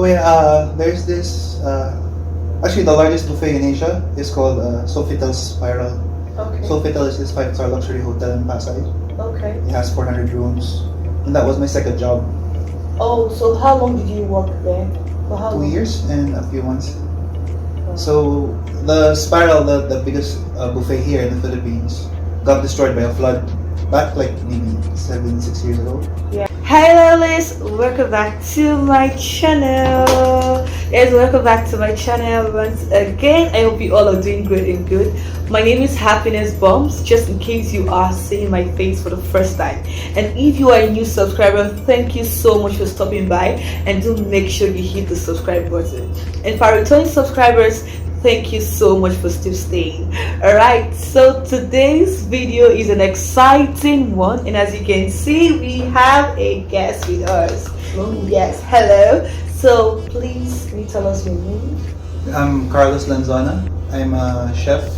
Oh yeah, there's this. Actually, the largest buffet in Asia is called Sofitel's Spiral. Okay. Sofitel is this 5-star luxury hotel in Pasay. Okay. It has 400 rooms, and that was my second job. Oh, so how long did you work there? For how 2 long? years and a few months. Oh. So the Spiral, the biggest buffet here in the Philippines, got destroyed by a flood back like maybe 6 years ago. Yeah. Hi Lolis, welcome back to my channel. Yes, welcome back to my channel once again. I hope you all are doing great and good. My name is Happiness Bombs, just in case you are seeing my face for the first time. And if you are a new subscriber, thank you so much for stopping by, and do make sure you hit the subscribe button. And for our returning subscribers, thank you so much for still staying. Alright, so today's video is an exciting one, and as you can see, we have a guest with us. Yes, hello. So please, can you tell us your name? I'm Carlos Lonzona. I'm a chef.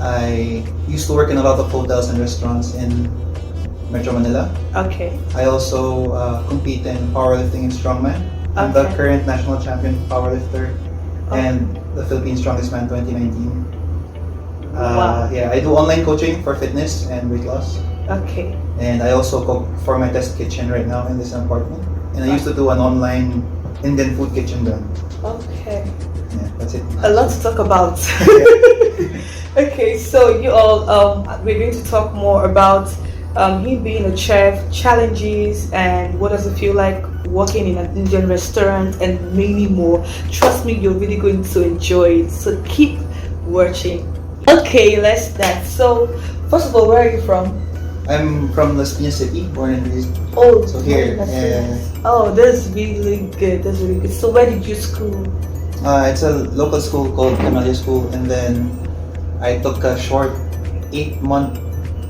I used to work in a lot of hotels and restaurants in Metro Manila. Okay. I also compete in powerlifting and strongman. I'm the Okay. current national champion powerlifter and the Philippine Strongest Man 2019. Wow. Yeah, I do online coaching for fitness and weight loss. Okay. And I also cook for my test kitchen right now in this apartment. And I used to do an online Indian food kitchen brand. Okay. Yeah, that's it. A lot to talk about. Okay, so you all, we're going to talk more about him being a chef, challenges, and what does it feel like working in an Indian restaurant, and many more. Trust me, you're really going to enjoy it. So keep watching. Okay, let's start. So, first of all, where are you from? I'm from Las Piñas City, born and raised. Oh, So here, that's nice. Oh, that's really good. That's really good. So, where did you school? It's a local school called Camellia School, and then I took a short 8-month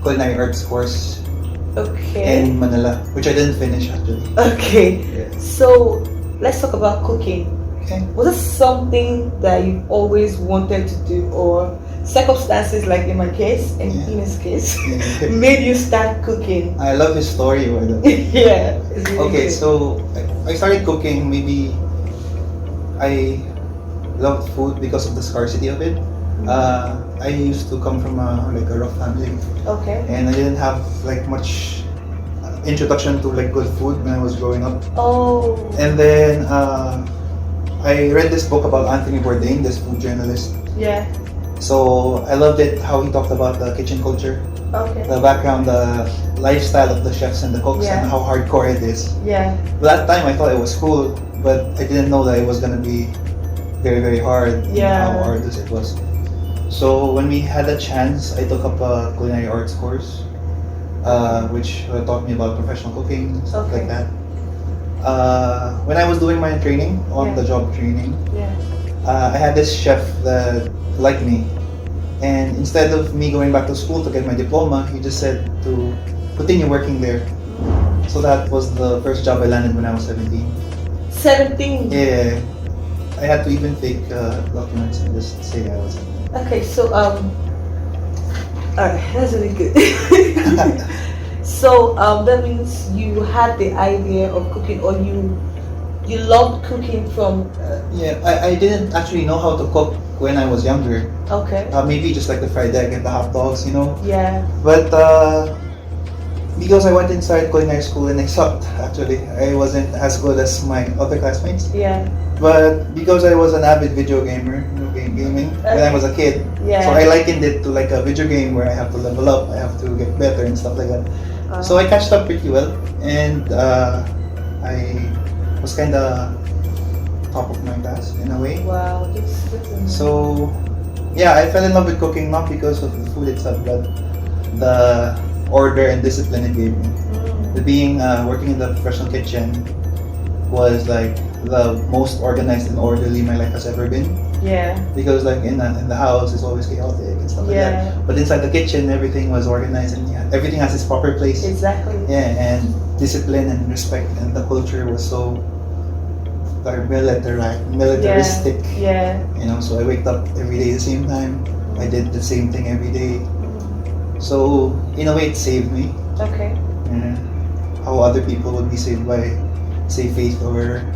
culinary arts course Okay. in Manila, which I didn't finish actually. Okay. Yeah. So, let's talk about cooking. Okay. Was it something that you've always wanted to do, or circumstances, like in my case, and Yeah. in his case, Yeah. made you start cooking? I love his story, by the way. Yeah. It's really Okay, good. so I started cooking. Maybe I loved food because of the scarcity of it. I used to come from a rough family, Okay. and I didn't have like much introduction to like good food when I was growing up. Oh. And then I read this book about Anthony Bourdain, this food journalist. Yeah. So I loved it, how he talked about the kitchen culture, Okay. the background, the lifestyle of the chefs and the cooks, Yeah. and how hardcore it is. Yeah. That time I thought it was cool, but I didn't know that it was gonna be very, very hard. And Yeah. how arduous it was. So when we had a chance, I took up a culinary arts course, which taught me about professional cooking, stuff Okay. like that. When I was doing my training, on-the-job training, Yeah. I had this chef that liked me. And instead of me going back to school to get my diploma, he just said to continue working there. So that was the first job I landed when I was 17. 17. Yeah, I had to even fake documents and just say I was 17. Okay, so alright, that's really good. So that means you had the idea of cooking, or you loved cooking from. Yeah, I didn't actually know how to cook when I was younger. Okay. Maybe just like the fried egg and the hot dogs, you know. Yeah. But because I went inside culinary school and I sucked, actually. I wasn't as good as my other classmates. Yeah. But because I was an avid video gamer, gaming when I was a kid, Yeah. so I likened it to like a video game where I have to level up, I have to get better and stuff like that. So I catched up pretty well, and I was kind of top of my class in a way. Wow. That's amazing. So yeah, I fell in love with cooking not because of the food itself, but the order and discipline it gave me. The being working in the professional kitchen was like the most organized and orderly my life has ever been. Yeah. Because like in the house it's always chaotic and stuff like Yeah. that. But inside the kitchen everything was organized, and yeah, everything has its proper place. Exactly. Yeah, and discipline and respect, and the culture was so like militaristic. Yeah. You know, so I waked up every day at the same time. I did the same thing every day. So in a way it saved me. Okay. How other people would be saved by, say, faith or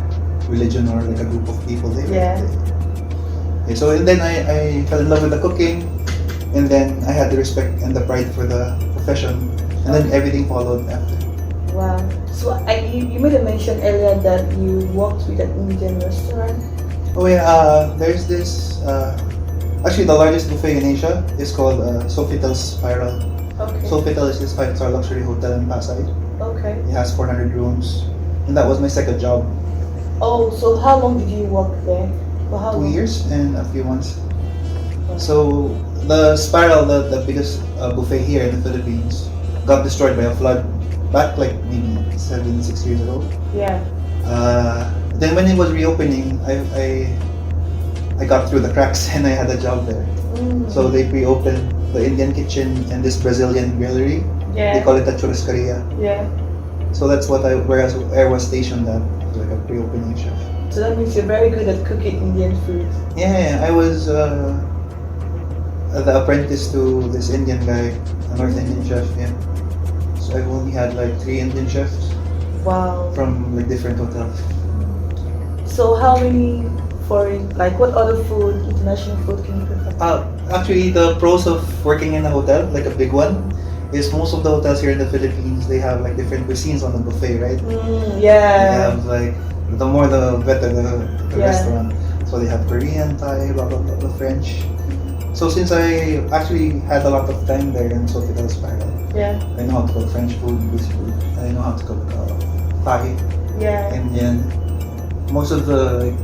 religion or like a group of people. Yeah. Okay, so and then I fell in love with the cooking, and then I had the respect and the pride for the profession, and then everything followed after. Wow. So you made a mention earlier that you worked with an Indian restaurant. Oh yeah, there's this. Actually, the largest buffet in Asia is called Sofitel Spiral. Okay. Sofitel is this 5-star luxury hotel in Pasay. Okay. It has 400 rooms, and that was my second job. Oh, so how long did you work there? For how 2 long? years and a few months. So the Spiral, the biggest buffet here in the Philippines, got destroyed by a flood back like maybe 6 years ago. Yeah. Then when it was reopening, I got through the cracks and I had a job there. So they pre-opened the Indian kitchen and this Brazilian grillery. Yeah. They call it a churrascaria. Yeah. So that's where I was stationed at, like a pre-opening chef. So that means you're very good at cooking Indian food. Yeah, I was the apprentice to this Indian guy, a North Indian chef. Yeah. So I've only had like 3 Indian chefs Wow. from like different hotels. So how many foreign, like what other food, international food can you prefer? Actually, the pros of working in a hotel, like a big one, is most of the hotels here in the Philippines, they have like different cuisines on the buffet, right? They Yeah. have like, the more the better the Yeah. restaurant. So they have Korean, Thai, blah blah blah, French. So since I actually had a lot of time there in Sofitel Spiral, Yeah. I know how to cook French food, English food. I know how to cook Thai, Yeah. Indian. Most of the like,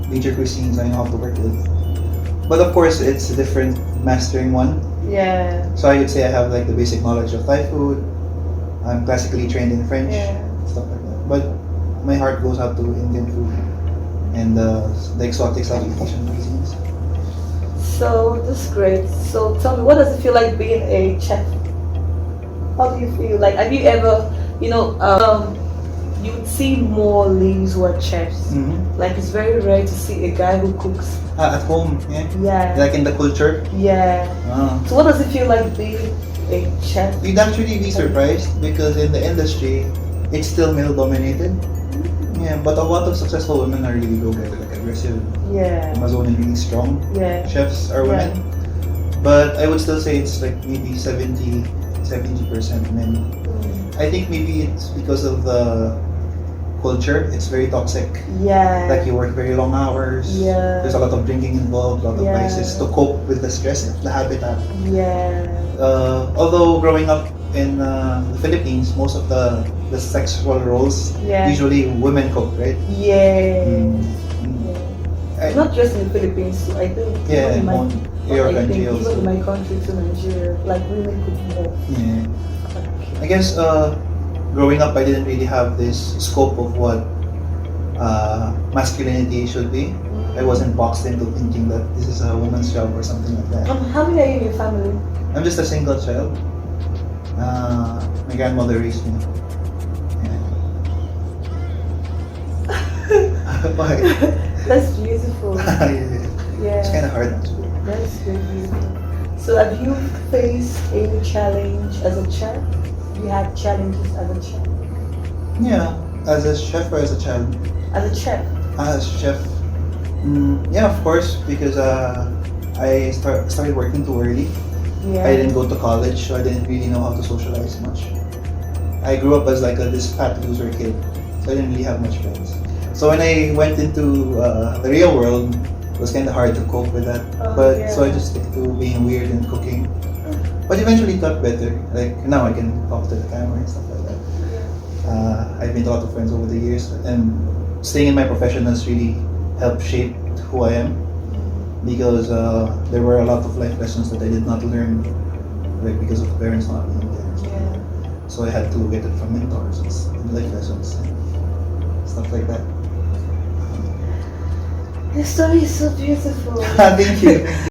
major cuisines I know how to work with. But of course, it's a different mastering one. Yeah. So I would say I have like the basic knowledge of Thai food. I'm classically trained in French, Yeah. stuff like that. But my heart goes out to Indian food and the exotic Southeast Asian cuisines. So this is great. So tell me, what does it feel like being a chef? How do you feel? Like, have you ever, you would see more ladies who are chefs. Mm-hmm. Like, it's very rare to see a guy who cooks. At home, yeah. Yeah. Like in the culture. Yeah. So what does it feel like being a chef? You'd actually be surprised because in the industry, it's still male dominated. Yeah, but a lot of successful women are really go-getter, like aggressive, Yeah. Amazonian, really strong Yeah. chefs are women. But I would still say it's like maybe 70% men. I think maybe it's because of the culture. It's very toxic. Yeah. Like you work very long hours. Yeah. There's a lot of drinking involved, a lot of Yeah. vices to cope with the stress of the habitat. Yeah. Although growing up in the Philippines, most of the sexual roles, Yeah. usually women cook, right? Yeah. Mm. Yeah. Not just in the Philippines, too. I think Yeah, even in my, your I country think even also. in my country to Nigeria, like women cook more. Yeah. I guess growing up, I didn't really have this scope of what masculinity should be. I wasn't boxed into thinking that this is a woman's job or something like that. How many are you in your family? I'm just a single child. My grandmother raised me. Yeah. Why? That's beautiful. Yeah. It's kind Yeah. of hard actually. That's very beautiful. So have you faced any challenge as a child? You had challenges as a child? Yeah. As a chef or as a child? As a chef? As a chef, yeah, of course, because I started working too early. Yeah. I didn't go to college, so I didn't really know how to socialize much. I grew up as like this fat loser kid, so I didn't really have much friends. So when I went into the real world, it was kind of hard to cope with that. So I just stick to being weird and cooking. But eventually it got better. Like now I can talk to the camera and stuff like that. I've made a lot of friends over the years, and staying in my profession has really helped shape who I am. Because there were a lot of life lessons that I did not learn, like because of parents not being there. Yeah. So I had to get it from mentors and life lessons and stuff like that. Your story is so beautiful. Thank you.